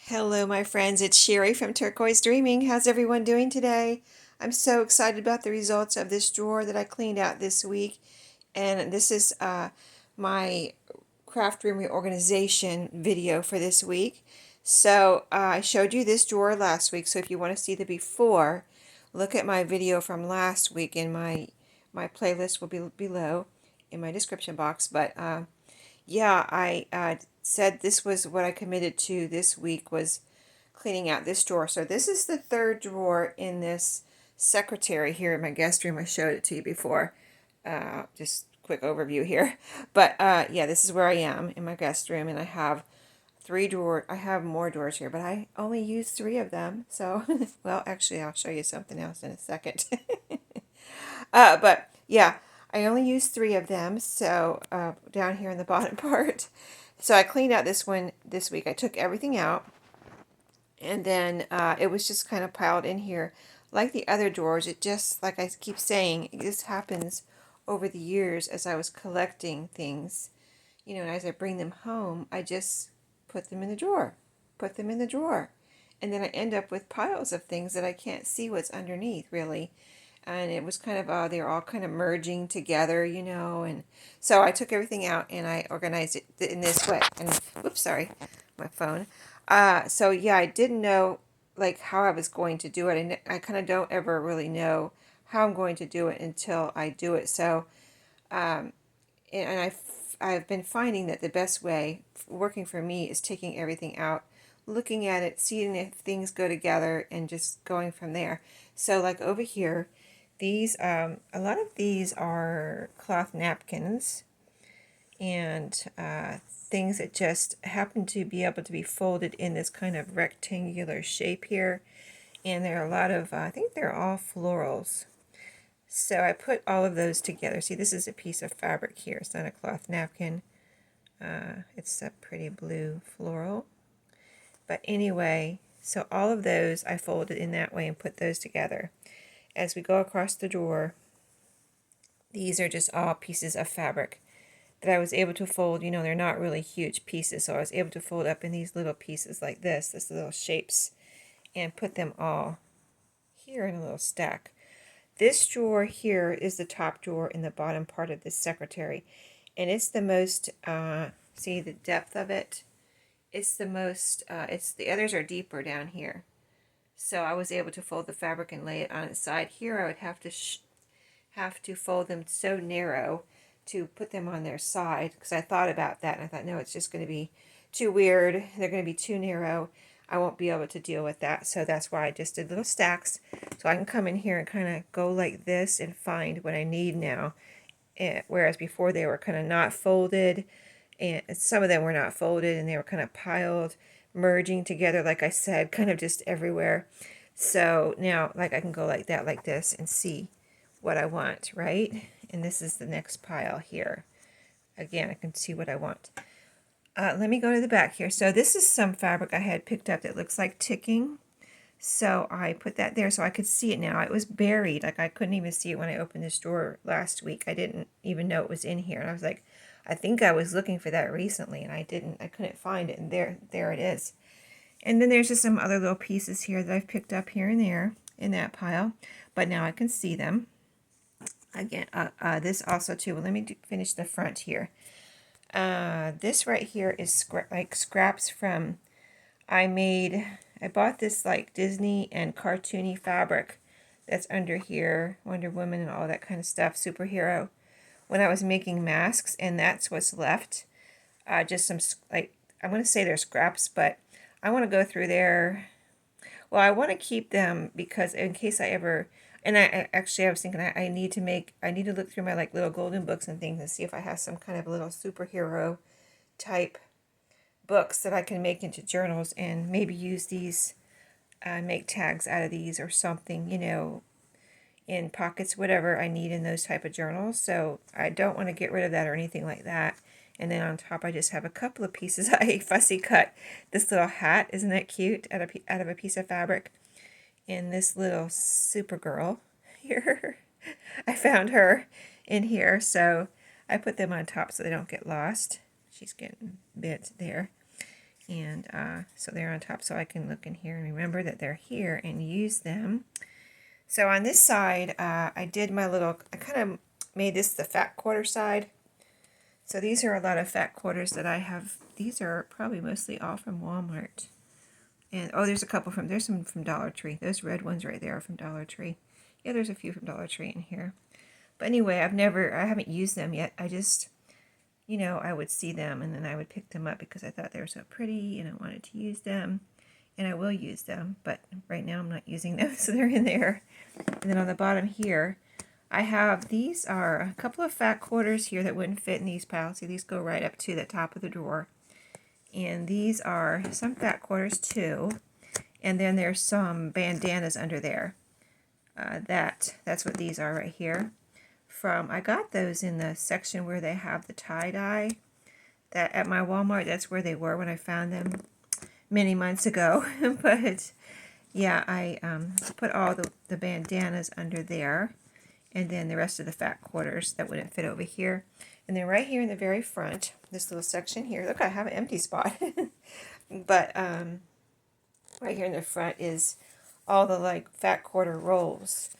Hello, my friends. It's Sheree from Turquoise Dreaming. How's everyone doing today? I'm so excited about the results of this drawer that I cleaned out this week. And this is my craft room reorganization video for this week. So I showed you this drawer last week. So if you want to see the before, look at my video from last week. And my playlist will be below in my description box. But yeah, I said this was what I committed to this week was cleaning out this drawer. So this is the third drawer in this secretary here in my guest room. I showed it to you before. Just quick overview here. But yeah, this is where I am in my guest room, and I have three drawers. I have more drawers here, but I only use three of them. So, well, actually, I'll show you something else in a second. But yeah, I only use three of them. So down here in the bottom part. So I cleaned out this one this week. I took everything out, and then it was just kind of piled in here. Like the other drawers, it just, like I keep saying, this happens over the years as I was collecting things. And as I bring them home, I just put them in the drawer, put them in the drawer. And then I end up with piles of things that I can't see what's underneath, really. And it was kind of, they're all kind of merging together, and so I took everything out and I organized it in this way. And, whoops, sorry, my phone. So yeah, I didn't know like how I was going to do it. And I kind of don't ever really know how I'm going to do it until I do it. So, and I've been finding that the best way working for me is taking everything out, looking at it, seeing if things go together, and just going from there. So like over here, these a lot of these are cloth napkins and things that just happen to be able to be folded in this kind of rectangular shape here. And there are a lot of, I think they're all florals. So I put all of those together. See, this is a piece of fabric here. It's not a cloth napkin. It's a pretty blue floral. But anyway, so all of those I folded in that way and put those together. As we go across the drawer, these are just all pieces of fabric that I was able to fold. They're not really huge pieces, so I was able to fold up in these little pieces like this little shapes, and put them all here in a little stack. This drawer here is the top drawer in the bottom part of this secretary, and it's the most, see the depth of it? It's the most, the others are deeper down here. So I was able to fold the fabric and lay it on its side. Here I would have to fold them so narrow to put them on their side, because I thought about that and I thought, no, it's just going to be too weird. They're going to be too narrow. I won't be able to deal with that. So that's why I just did little stacks. So I can come in here and kind of go like this and find what I need now. Whereas before they were kind of not folded, and some of them were not folded, and they were kind of piled, merging together, like I said, kind of just everywhere. So now, like, I can go like that, like this, and see what I want, right? And this is the next pile here. Again, I can see what I want. Let me go to the back here. So this is some fabric I had picked up that looks like ticking. So I put that there so I could see it now. It was buried. Like, I couldn't even see it when I opened this drawer last week. I didn't even know it was in here. And I was like, I think I was looking for that recently, and I couldn't find it. And there it is. And then there's just some other little pieces here that I've picked up here and there in that pile. But now I can see them. Again, this also too. Well, let me finish the front here. This right here is like scraps from, I bought this like Disney and cartoony fabric that's under here, Wonder Woman and all that kind of stuff, superhero, when I was making masks, and that's what's left. Just some, like, I'm going to say they're scraps, but I want to go through there. Well, I want to keep them because in case I ever, and I was thinking I need to look through my like little golden books and things and see if I have some kind of little superhero type books that I can make into journals, and maybe use these, make tags out of these or something, in pockets, whatever I need in those type of journals. So I don't want to get rid of that or anything like that. And then on top, I just have a couple of pieces. I fussy cut this little hat. Isn't that cute? Out of a piece of fabric. And this little Supergirl here. I found her in here. So I put them on top so they don't get lost. She's getting bit there. And so they're on top, so I can look in here and remember that they're here and use them. So on this side, I did my little, I kind of made this the fat quarter side. So these are a lot of fat quarters that I have. These are probably mostly all from Walmart. And oh, there's some from Dollar Tree. Those red ones right there are from Dollar Tree. Yeah, there's a few from Dollar Tree in here. But anyway, I haven't used them yet. I just, I would see them and then I would pick them up because I thought they were so pretty and I wanted to use them. And I will use them, but right now I'm not using them, so they're in there. And then on the bottom here, these are a couple of fat quarters here that wouldn't fit in these piles. See, these go right up to the top of the drawer. And these are some fat quarters too. And then there's some bandanas under there. That's what these are right here. I got those in the section where they have the tie-dye. That at my Walmart, that's where they were when I found them many months ago. But yeah, I put all the bandanas under there. And then the rest of the fat quarters that wouldn't fit over here. And then right here in the very front, this little section here, look, I have an empty spot. But right here in the front is all the like fat quarter rolls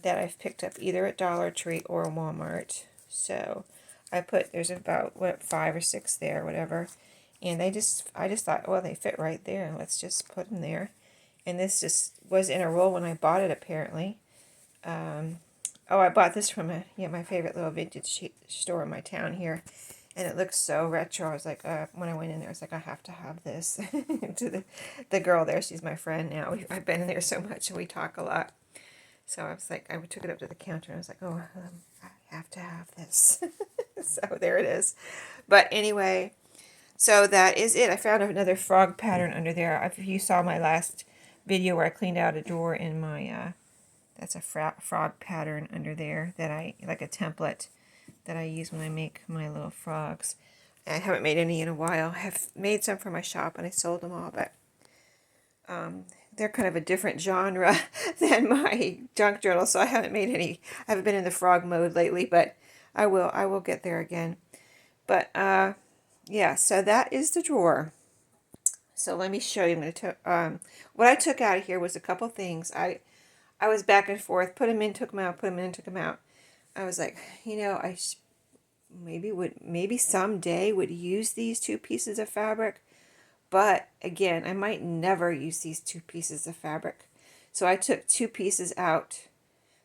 that I've picked up either at Dollar Tree or Walmart. So there's about, 5 or 6 there, whatever. And I just thought, well, they fit right there. Let's just put them there. And this just was in a roll when I bought it, apparently. Oh, I bought this from my favorite little vintage store in my town here. And it looks so retro. I was like, when I went in there, I was like, I have to have this. To the girl there, she's my friend now. I've been in there so much and we talk a lot. So I was like, I took it up to the counter and I was like, oh, I have to have this. So there it is. But anyway, so that is it. I found another frog pattern under there. If you saw my last video where I cleaned out a drawer in my... that's a frog pattern under there like a template that I use when I make my little frogs. I haven't made any in a while. I have made some for my shop and I sold them all, but they're kind of a different genre than my junk journal, so I haven't made any. I haven't been in the frog mode lately, but I will get there again. But yeah, so that is the drawer. So let me show you. What I took out of here was a couple things. I was back and forth, put them in, took them out, put them in, took them out. I was like, I maybe someday would use these 2 pieces of fabric, but again, I might never use these 2 pieces of fabric. So I took 2 pieces out.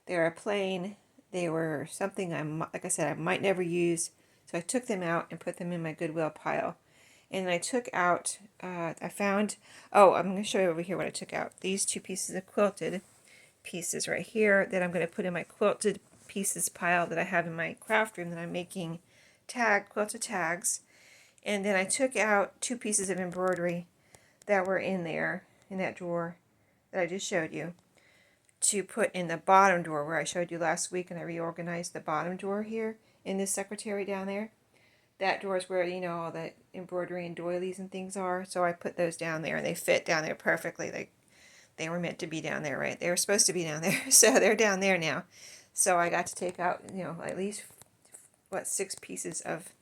They're plain. They were something like I said, I might never use. So I took them out and put them in my Goodwill pile. And I took out, I'm going to show you over here what I took out. These 2 pieces of quilted pieces right here that I'm going to put in my quilted pieces pile that I have in my craft room that I'm making quilted tags. And then I took out 2 pieces of embroidery that were in there in that drawer that I just showed you to put in the bottom drawer where I showed you last week, and I reorganized the bottom drawer here in this secretary down there. That drawer is where all the embroidery and doilies and things are, so I put those down there and they fit down there perfectly. They were meant to be down there, right? They were supposed to be down there, so they're down there now. So I got to take out, at least, 6 pieces of,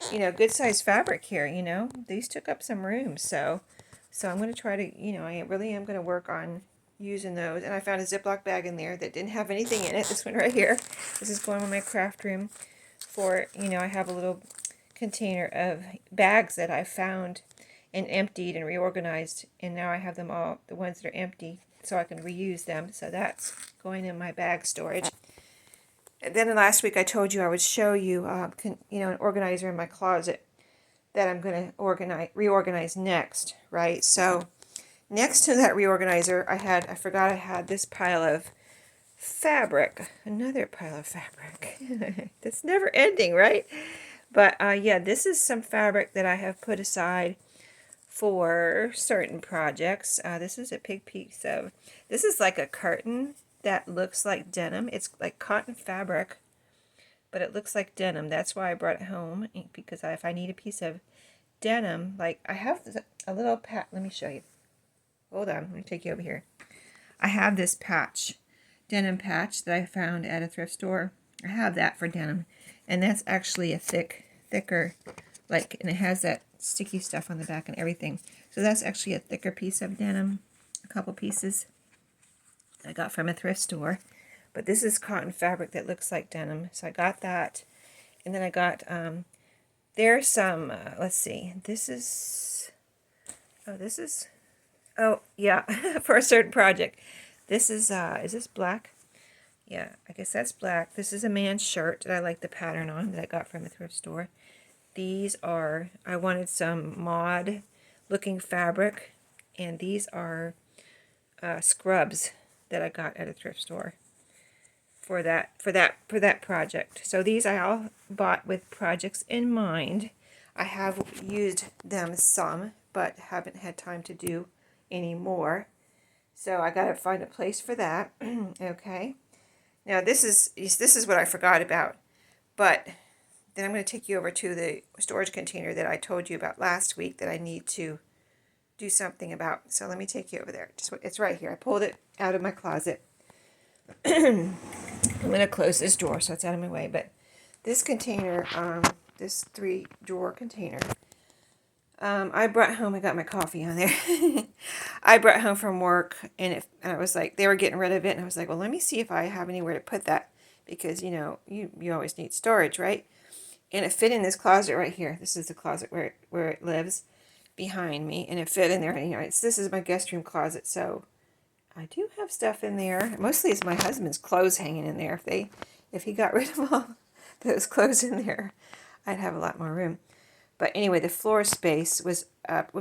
good-sized fabric here, These took up some room, so I'm going to try to, I really am going to work on using those. And I found a Ziploc bag in there that didn't have anything in it. This one right here. This is going in my craft room for, I have a little container of bags that I found and emptied and reorganized, and now I have them all, the ones that are empty, so I can reuse them. So that's going in my bag storage. And then last week I told you I would show you, an organizer in my closet that I'm going to reorganize next, right? So next to that reorganizer, I forgot I had this pile of fabric, another pile of fabric. That's never ending, right? But yeah, this is some fabric that I have put aside for certain projects. This is a big piece of, this is like a curtain that looks like denim. It's like cotton fabric, but it looks like denim. That's why I brought it home, because if I need a piece of denim, like I have a little let me show you. Hold on, let me take you over here. I have this denim patch that I found at a thrift store. I have that for denim, and that's actually a thicker, and it has that sticky stuff on the back and everything. So that's actually a thicker piece of denim, a couple pieces I got from a thrift store. But this is cotton fabric that looks like denim. So I got that. And then I got, there's some, let's see, oh yeah, for a certain project. This is this black? Yeah, I guess that's black. This is a man's shirt that I like the pattern on that I got from a thrift store. These are, I wanted some mod looking fabric, and these are scrubs that I got at a thrift store for that project. So these I all bought with projects in mind. I have used them some, but haven't had time to do any more. So I got to find a place for that. Okay. Now this is what I forgot about, but then I'm going to take you over to the storage container that I told you about last week that I need to do something about. So let me take you over there. It's right here. I pulled it out of my closet. I'm going to close this drawer so it's out of my way. But this container, this 3-drawer container, I brought home, I got my coffee on there. I brought home from work, and I was like, they were getting rid of it, and I was like, well, let me see if I have anywhere to put that, because, you know, you always need storage, right? And it fit in this closet right here. This is the closet where it lives behind me, and it fit in there. You know, this is my guest room closet, so I do have stuff in there. Mostly it's my husband's clothes hanging in there. If he got rid of all those clothes in there, I'd have a lot more room. But anyway, the floor space was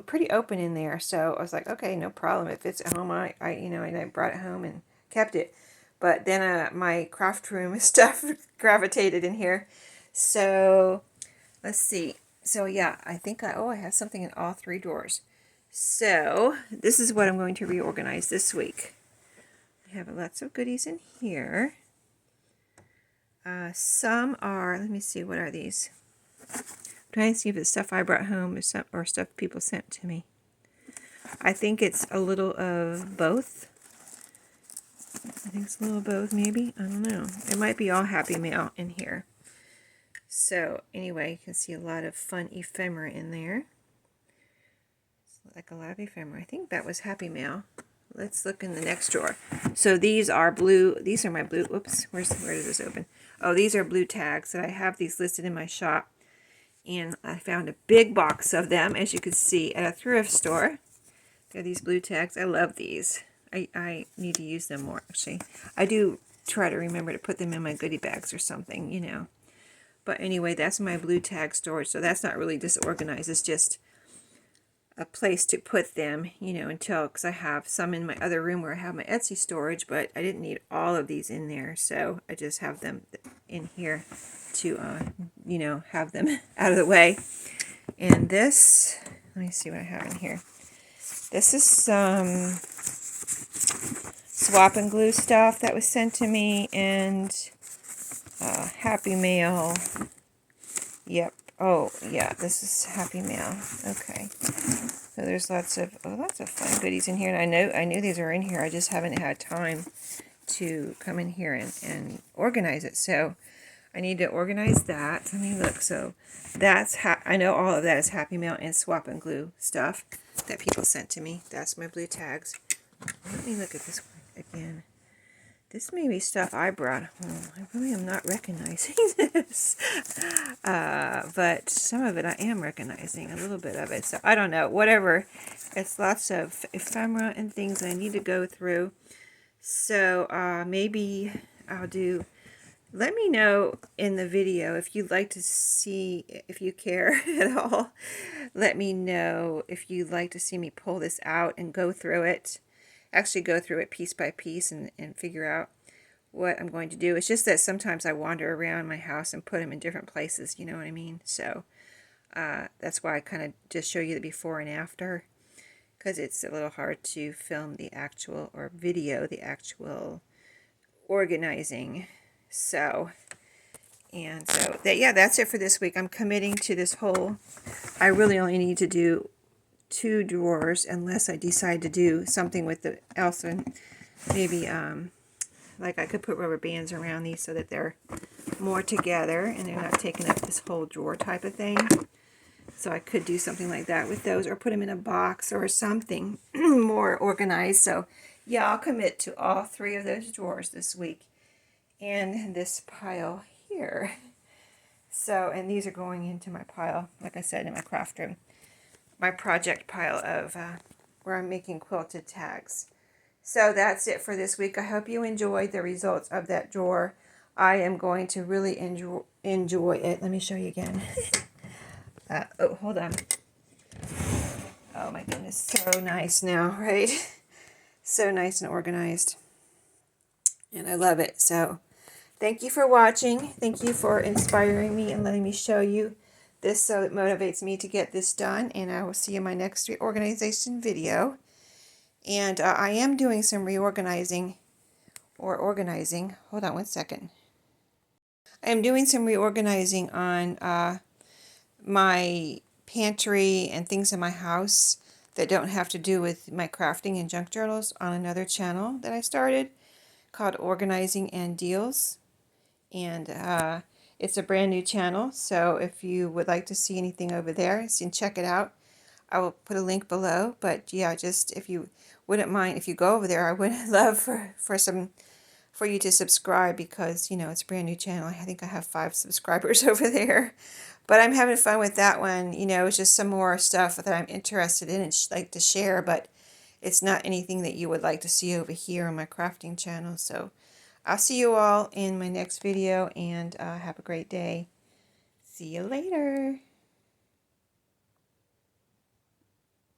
pretty open in there, so I was like, okay, no problem. If it's at home, I brought it home and kept it. But then my craft room stuff gravitated in here. So let's see. So yeah, I think I have something in all 3 drawers. So this is what I'm going to reorganize this week. I have lots of goodies in here. Some are, let me see, what are these? I'm trying to see if it's stuff I brought home or stuff people sent to me. I think it's a little of both. I think it's a little of both, maybe. I don't know. It might be all Happy Mail in here. So anyway, you can see a lot of fun ephemera in there. It's like a lot of ephemera. I think that was Happy Mail. Let's look in the next drawer. So these are blue. These are my blue. Whoops. Where does this open? Oh, these are blue tags. And I have these listed in my shop. And I found a big box of them, as you can see, at a thrift store. They're these blue tags. I love these. I need to use them more, actually. I do try to remember to put them in my goodie bags or something, you know. But anyway, that's my blue tag storage. So that's not really disorganized. It's just a place to put them, you know, because I have some in my other room where I have my Etsy storage, but I didn't need all of these in there. So I just have them in here to, you know, have them out of the way. And this, let me see what I have in here. This is some swap and glue stuff that was sent to me, and Happy Mail. Yep. Oh, yeah, this is Happy Mail. Okay. So there's lots of fun goodies in here, and I knew these were in here. I just haven't had time to come in here and organize it. So I need to organize that. Let me look. So that's I know all of that is Happy Mail and swap and glue stuff that people sent to me. That's my blue tags. Let me look at this one again. This may be stuff I brought home. I really am not recognizing this. But some of it I am recognizing, a little bit of it. So I don't know. Whatever. It's lots of ephemera and things I need to go through. So maybe I'll do... Let me know in the video if you'd like to see, if you care at all. Let me know if you'd like to see me pull this out and go through it. Actually go through it piece by piece and figure out what I'm going to do. It's just that sometimes I wander around my house and put them in different places, you know what I mean? So that's why I kind of just show you the before and after, because it's a little hard to film the actual, or video the actual organizing. So, and so, yeah, that's it for this week. I'm committing to this whole, I really only need to do 2 drawers unless I decide to do something with the else, and maybe like I could put rubber bands around these so that they're more together and they're not taking up this whole drawer type of thing. So I could do something like that with those, or put them in a box or something more organized. So yeah, I'll commit to all 3 of those drawers this week and this pile here. So, and these are going into my pile, like I said, in my craft room, my project pile of where I'm making quilted tags. So that's it for this week. I hope you enjoyed the results of that drawer. I am going to really enjoy it. Let me show you again. Oh, hold on. Oh my goodness, so nice now, right? So nice and organized. And I love it. So thank you for watching. Thank you for inspiring me and letting me show you this, so it motivates me to get this done. And I will see you in my next reorganization video. And I am doing some reorganizing or organizing. Hold on one second. I am doing some reorganizing on my pantry and things in my house that don't have to do with my crafting and junk journals on another channel that I started called Organizing and Deals. And it's a brand new channel, so if you would like to see anything over there, you can check it out. I will put a link below. But yeah, just if you wouldn't mind, if you go over there, I would love for you to subscribe, because you know it's a brand new channel. I think I have 5 subscribers over there, but I'm having fun with that one. You know, it's just some more stuff that I'm interested in and like to share, but it's not anything that you would like to see over here on my crafting channel. So I'll see you all in my next video, and have a great day. See you later.